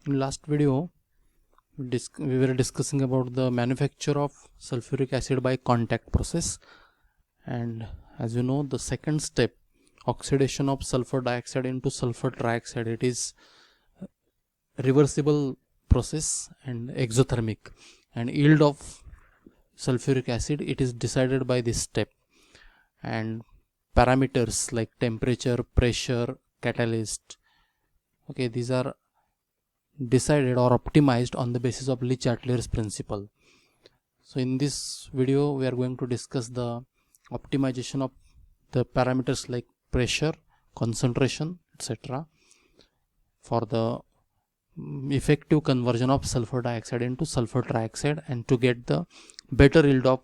In last video, we were discussing about the manufacture of sulfuric acid by contact process, and as you know, the second step, oxidation of sulfur dioxide into sulfur trioxide, it is reversible process and exothermic, and yield of sulfuric acid, it is decided by this step, and parameters like temperature, pressure, catalyst, okay, these are decided or optimized on the basis of Le-Chatelier's principle. So in this video we are going to discuss the optimization of the parameters like pressure, concentration, etc. for the effective conversion of sulfur dioxide into sulfur trioxide and to get the better yield of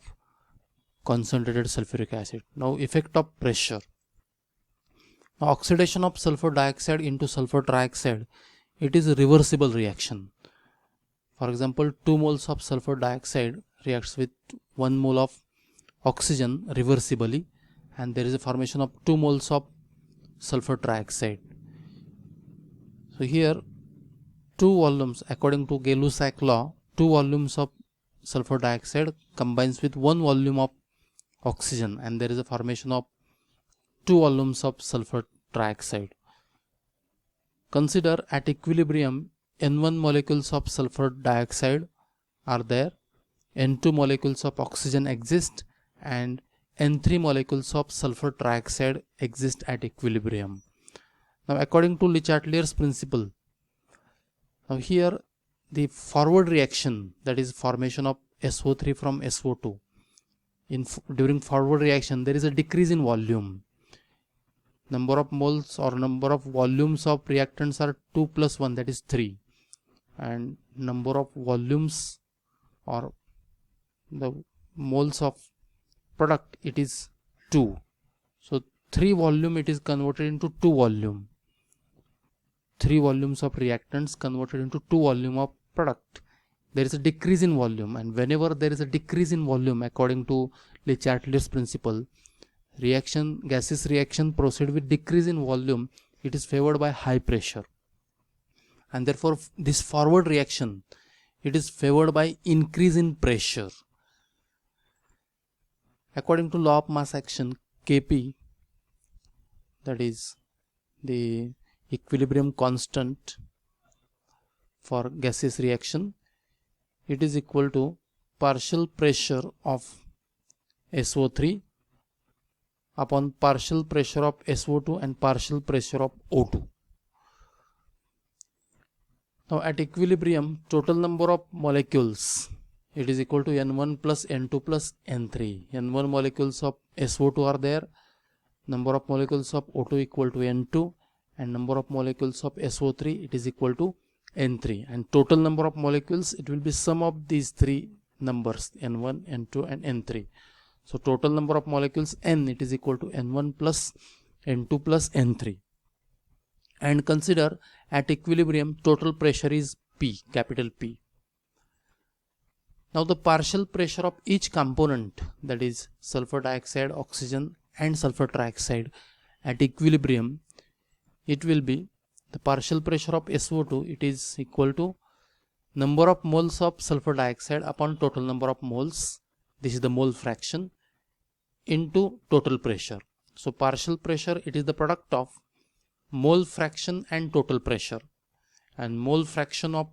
concentrated sulfuric acid. Now, effect of pressure. Now, oxidation of sulfur dioxide into sulfur trioxide, it is a reversible reaction. For example, 2 moles of sulfur dioxide reacts with 1 mole of oxygen reversibly, and there is a formation of 2 moles of sulfur trioxide. So here 2 volumes, according to Gay-Lussac law, 2 volumes of sulfur dioxide combines with 1 volume of oxygen, and there is a formation of 2 volumes of sulfur trioxide. Consider at equilibrium N1 molecules of sulfur dioxide are there, N2 molecules of oxygen exist, and N3 molecules of sulfur trioxide exist at equilibrium. Now, according to Le-Chatelier's principle, now here the forward reaction, that is formation of SO3 from SO2, during forward reaction there is a decrease in volume. Number of moles or number of volumes of reactants are 2 plus 1, that is 3, and number of volumes or the moles of product, it is 2. So 3 volume it is converted into 2 volume. 3 volumes of reactants converted into 2 volume of product. There is a decrease in volume, and whenever there is a decrease in volume, according to Le-Chatelier's principle, gaseous reaction proceed with decrease in volume, it is favored by high pressure, and therefore this forward reaction, it is favored by increase in pressure. According to law of mass action, Kp, that is the equilibrium constant for gaseous reaction, it is equal to partial pressure of SO3 upon partial pressure of SO2 and partial pressure of O2. Now, at equilibrium, total number of molecules, it is equal to N1 plus N2 plus N3. N1 molecules of SO2 are there, number of molecules of O2 equal to N2, and number of molecules of SO3, it is equal to N3, and total number of molecules, it will be sum of these 3 numbers, N1, N2 and N3. So total number of molecules N, it is equal to N1 plus N2 plus N3. And consider at equilibrium total pressure is P, capital P. Now the partial pressure of each component, that is sulfur dioxide, oxygen and sulfur trioxide, at equilibrium, it will be the partial pressure of SO2, it is equal to number of moles of sulfur dioxide upon total number of moles, this is the mole fraction, into total pressure. So partial pressure, it is the product of mole fraction and total pressure, and mole fraction of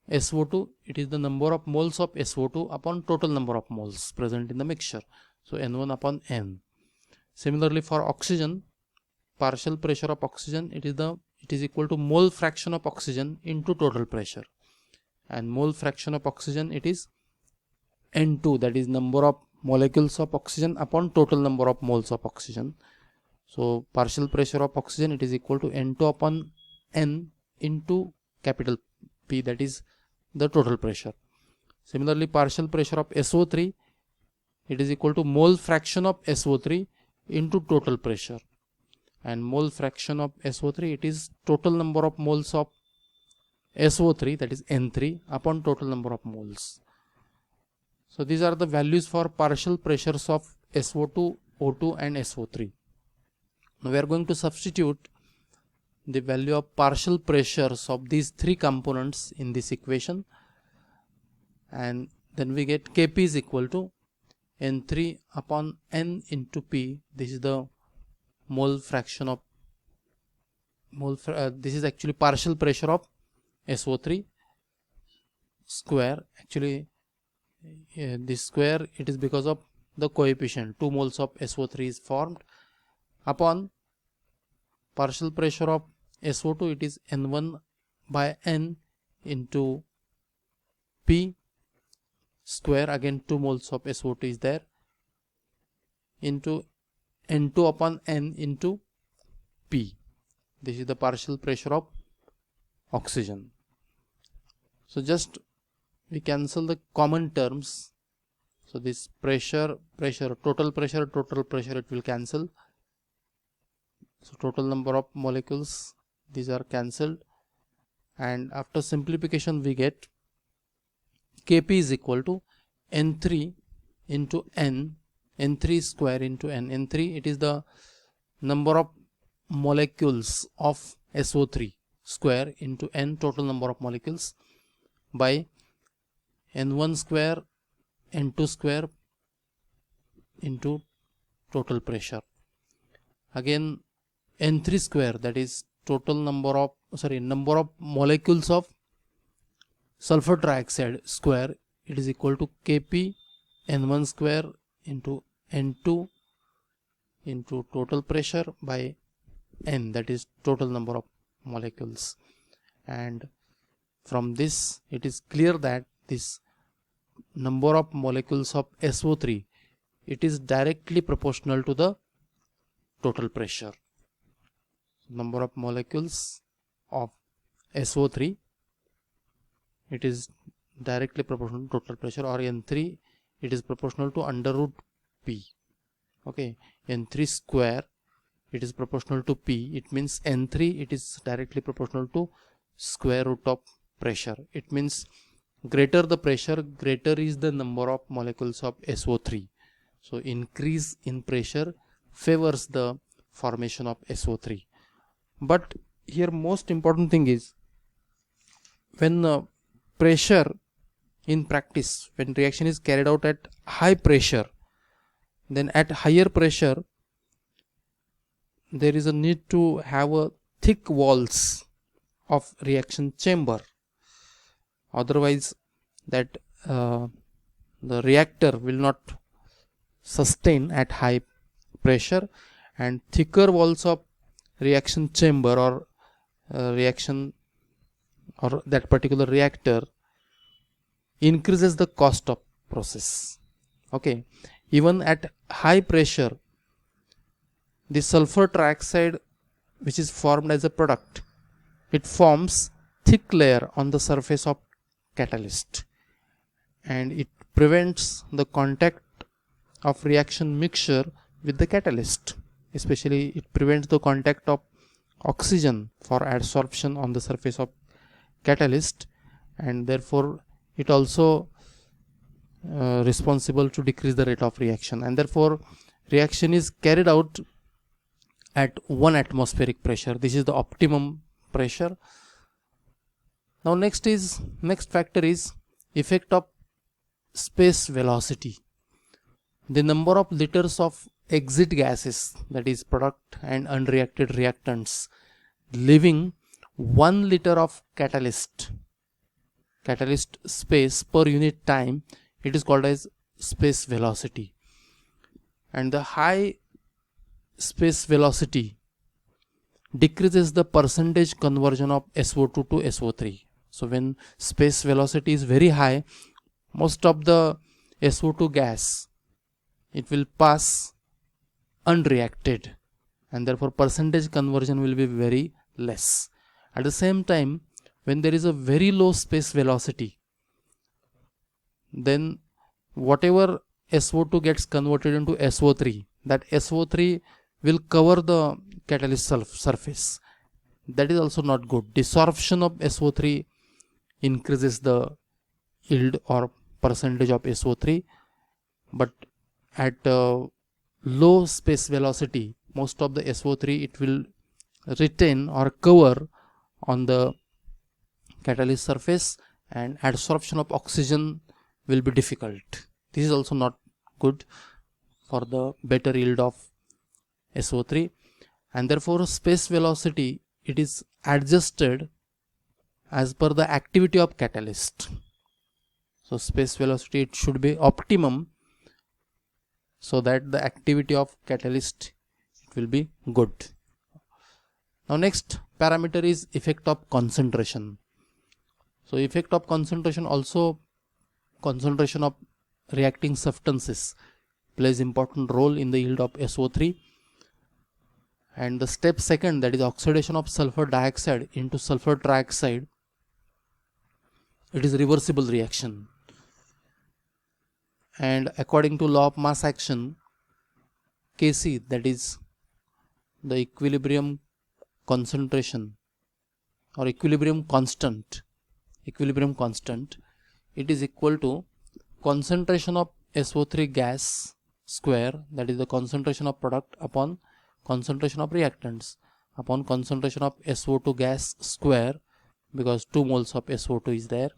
SO2, it is the number of moles of SO2 upon total number of moles present in the mixture, so N1 upon N. Similarly for oxygen, partial pressure of oxygen, it is equal to mole fraction of oxygen into total pressure, and mole fraction of oxygen, it is N2, that is number of molecules of oxygen upon total number of moles of oxygen. So partial pressure of oxygen, it is equal to N2 upon N into capital P, that is the total pressure. Similarly partial pressure of SO3, it is equal to mole fraction of SO3 into total pressure, and mole fraction of SO3, it is total number of moles of SO3, that is N3 upon total number of moles. So these are the values for partial pressures of SO2, O2 and SO3. Now we are going to substitute the value of partial pressures of these three components in this equation, and then we get Kp is equal to N3 upon N into P. This is the mole fraction of this is actually partial pressure of SO3 square. Actually this square, it is because of the coefficient 2 moles of SO3 is formed, upon partial pressure of SO2, it is N1 by N into P square, again 2 moles of SO2 is there, into N2 upon N into P. This is the partial pressure of oxygen. So just we cancel the common terms. So this total pressure, it will cancel. So total number of molecules, these are cancelled, and after simplification we get Kp is equal to N3 into N, N3 square into N. N3, it is the number of molecules of SO3 square into N, total number of molecules, by N1 square, N2 square into total pressure. Again N3 square, that is total number of molecules of sulfur trioxide square, it is equal to Kp N1 square into N2 into total pressure by N, that is total number of molecules. And from this it is clear that this number of molecules of SO3, it is directly proportional to the total pressure. Number of molecules of SO3, it is directly proportional to total pressure, or N3, it is proportional to under root P. Okay, N3 square, it is proportional to P. It means N3, it is directly proportional to square root of pressure. It means greater the pressure, greater is the number of molecules of SO3. So increase in pressure favors the formation of SO3. But here most important thing is, when pressure in practice, when reaction is carried out at high pressure, then at higher pressure there is a need to have a thick walls of reaction chamber. Otherwise that the reactor will not sustain at high pressure, and thicker walls of reaction chamber or reaction or that particular reactor increases the cost of process. Okay, even at high pressure, the sulfur trioxide which is formed as a product, it forms thick layer on the surface of catalyst, and it prevents the contact of reaction mixture with the catalyst. Especially it prevents the contact of oxygen for adsorption on the surface of catalyst, and therefore it also responsible to decrease the rate of reaction, and therefore reaction is carried out at 1 atmospheric pressure. This is the optimum pressure. Now next factor is effect of space velocity. The number of liters of exit gases, that is product and unreacted reactants, leaving 1 liter of catalyst space per unit time, it is called as space velocity. And the high space velocity decreases the percentage conversion of SO2 to SO3. So when space velocity is very high, most of the SO2 gas, it will pass unreacted, and therefore percentage conversion will be very less. At the same time, when there is a very low space velocity, then whatever SO2 gets converted into SO3, that SO3 will cover the catalyst surface. That is also not good. Desorption of SO3 increases the yield or percentage of SO3, but at low space velocity, most of the SO3 it will retain or cover on the catalyst surface, and adsorption of oxygen will be difficult. This is also not good for the better yield of SO3, and therefore space velocity, it is adjusted as per the activity of catalyst. So space velocity, it should be optimum so that the activity of catalyst, it will be good. Now next parameter is effect of concentration. So effect of concentration, also concentration of reacting substances plays important role in the yield of SO3. And the step second, that is oxidation of sulfur dioxide into sulfur trioxide, it is reversible reaction. And according to law of mass action, Kc, that is the equilibrium concentration or equilibrium constant, it is equal to concentration of SO3 gas square, that is the concentration of product, upon concentration of reactants upon concentration of SO2 gas square, because 2 moles of SO2 is there,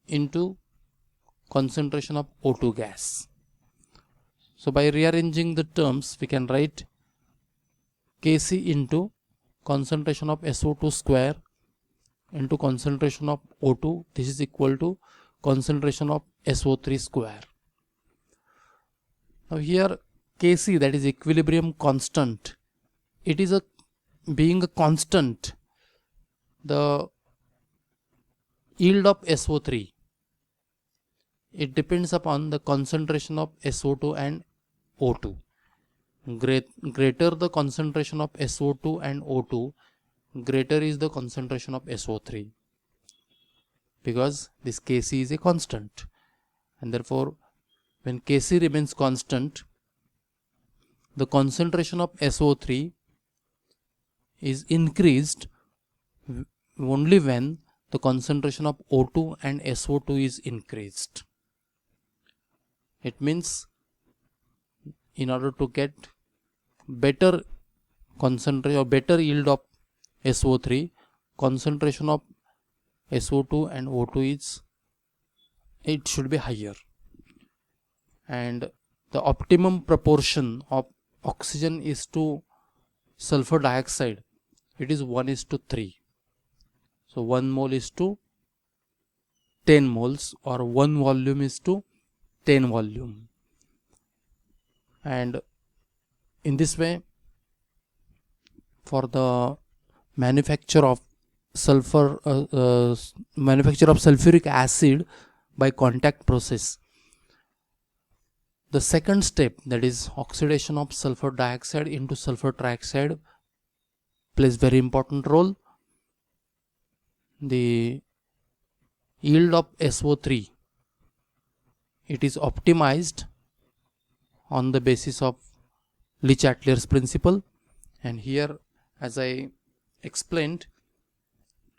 into concentration of O2 gas. So by rearranging the terms, we can write Kc into concentration of SO2 square into concentration of O2, this is equal to concentration of SO3 square. Now here Kc, that is equilibrium constant, it is being a constant, the yield of SO3, it depends upon the concentration of SO2 and O2. Greater the concentration of SO2 and O2, greater is the concentration of SO3, because this Kc is a constant, and therefore when Kc remains constant, the concentration of SO3 is increased only when the concentration of O2 and SO2 is increased. It means in order to get better concentration or better yield of SO3, concentration of SO2 and O2 is, it should be higher, and the optimum proportion of oxygen is to sulfur dioxide, it is 1:3. So 1 mole is to 10 moles, or 1 volume is to 10 volume. And in this way, for the manufacture of sulfuric acid by contact process, the second step, that is oxidation of sulfur dioxide into sulfur trioxide, plays very important role. The yield of SO3, it is optimized on the basis of Le Chatelier's principle, and here, as I explained,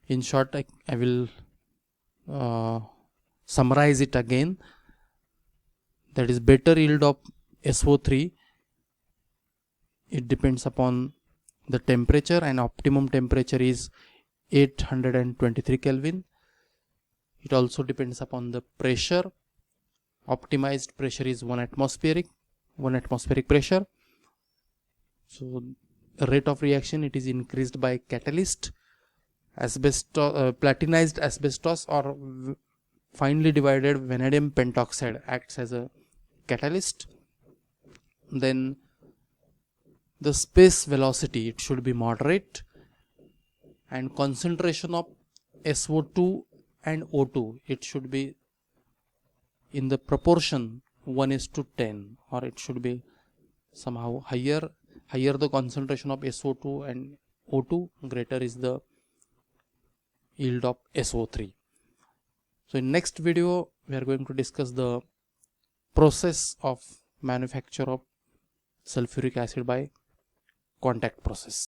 in short, I will summarize it again. That is better yield of SO3, it depends upon the temperature, and optimum temperature is 823 Kelvin. It also depends upon the pressure. Optimized pressure is 1 atmospheric pressure. So rate of reaction, it is increased by catalyst. Platinized asbestos or finely divided vanadium pentoxide acts as a catalyst. Then the space velocity, it should be moderate, and concentration of SO2 and O2, it should be in the proportion 1:10, or it should be somehow higher the concentration of SO2 and O2, greater is the yield of SO3. So in next video, we are going to discuss the process of manufacture of sulfuric acid by contact process.